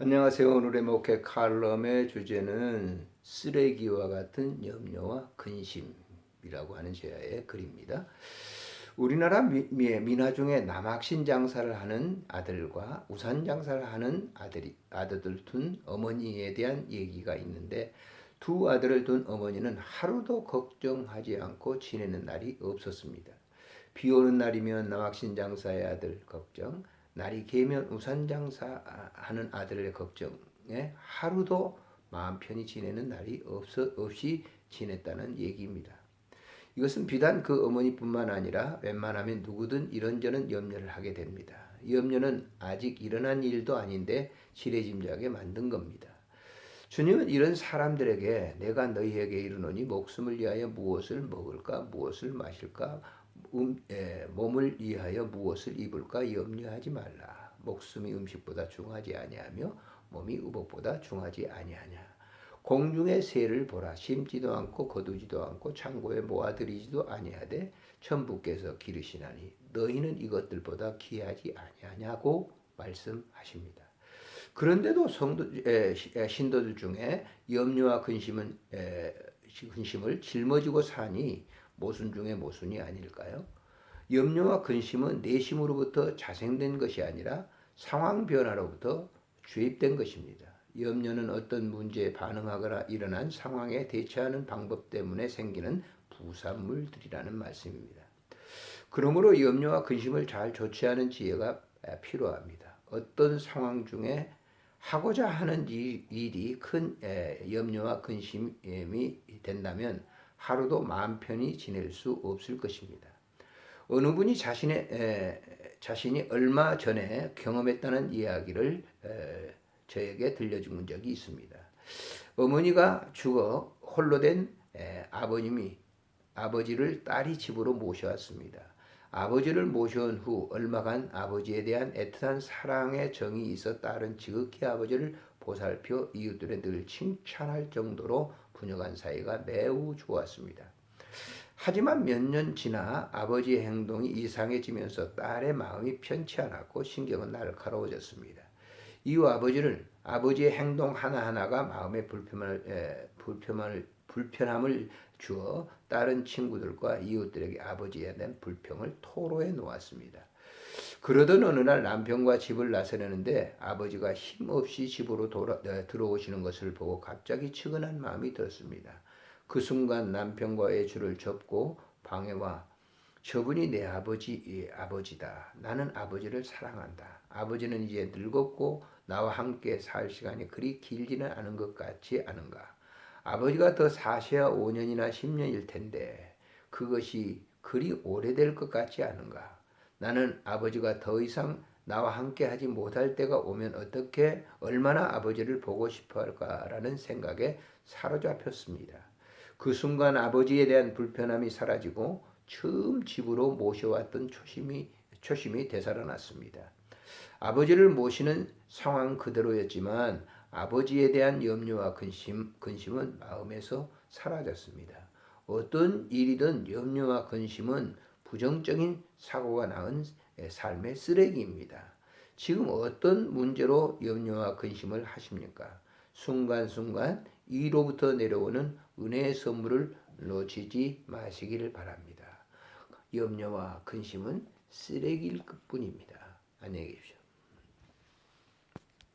안녕하세요. 오늘의 목회 칼럼의 주제는 쓰레기와 같은 염려와 근심이라고 하는 제야의 글입니다. 우리나라 민화 중에 남학신 장사를 하는 아들과 우산 장사를 하는 아들을 둔 어머니에 대한 얘기가 있는데, 두 아들을 둔 어머니는 하루도 걱정하지 않고 지내는 날이 없었습니다. 비 오는 날이면 남학신 장사의 아들 걱정, 날이 개면 우산 장사하는 아들의 걱정에 하루도 마음 편히 지내는 날이 없이 지냈다는 얘기입니다. 이것은 비단 그 어머니뿐만 아니라 웬만하면 누구든 이런저런 염려를 하게 됩니다. 염려는 아직 일어난 일도 아닌데 지레짐작에 만든 겁니다. 주님은 이런 사람들에게 내가 너희에게 이르노니 목숨을 위하여 무엇을 먹을까 무엇을 마실까 몸을 위하여 무엇을 입을까 염려하지 말라. 목숨이 음식보다 중하지 아니하며 몸이 의복보다 중하지 아니하냐. 공중의 새를 보라. 심지도 않고 거두지도 않고 창고에 모아들이지도 아니하되 천부께서 기르시나니 너희는 이것들보다 귀하지 아니하냐고 말씀하십니다. 그런데도 신도들 중에 염려와 근심을 짊어지고 사니 모순 중에 모순이 아닐까요? 염려와 근심은 내심으로부터 자생된 것이 아니라 상황 변화로부터 주입된 것입니다. 염려는 어떤 문제에 반응하거나 일어난 상황에 대처하는 방법 때문에 생기는 부산물들이라는 말씀입니다. 그러므로 염려와 근심을 잘 조치하는 지혜가 필요합니다. 어떤 상황 중에 하고자 하는 일이 큰 염려와 근심이 된다면 하루도 마음 편히 지낼 수 없을 것입니다. 어느 분이 자신이 얼마 전에 경험했다는 이야기를 저에게 들려준 적이 있습니다. 어머니가 죽어 홀로 된 아버지를 딸이 집으로 모셔왔습니다. 아버지를 모셔온 후 얼마간 아버지에 대한 애틋한 사랑의 정이 있어 딸은 지극히 아버지를 보살펴 이웃들에 늘 칭찬할 정도로 부녀간 사이가 매우 좋았습니다. 하지만 몇 년 지나 아버지의 행동이 이상해지면서 딸의 마음이 편치 않았고 신경은 날카로워졌습니다. 이후 아버지의 행동 하나하나가 마음에 불편함을 주어 다른 친구들과 이웃들에게 아버지에 대한 불평을 토로해 놓았습니다. 그러던 어느 날 남편과 집을 나서려는데 아버지가 힘없이 집으로 들어오시는 것을 보고 갑자기 측은한 마음이 들었습니다. 그 순간 남편과의 줄을 접고 방에 와 저분이 내 아버지다. 나는 아버지를 사랑한다. 아버지는 이제 늙었고 나와 함께 살 시간이 그리 길지는 않은 것 같지 않은가. 아버지가 더 사셔야 5년이나 10년일 텐데 그것이 그리 오래될 것 같지 않은가. 나는 아버지가 더 이상 나와 함께 하지 못할 때가 오면 얼마나 아버지를 보고 싶어 할까라는 생각에 사로잡혔습니다. 그 순간 아버지에 대한 불편함이 사라지고 처음 집으로 모셔왔던 초심이 되살아났습니다. 아버지를 모시는 상황 그대로였지만 아버지에 대한 염려와 근심은 마음에서 사라졌습니다. 어떤 일이든 염려와 근심은 부정적인 사고가 낳은 삶의 쓰레기입니다. 지금 어떤 문제로 염려와 근심을 하십니까? 순간순간 위로부터 내려오는 은혜의 선물을 놓치지 마시기를 바랍니다. 염려와 근심은 쓰레기일 뿐입니다. 안녕히 계십시오.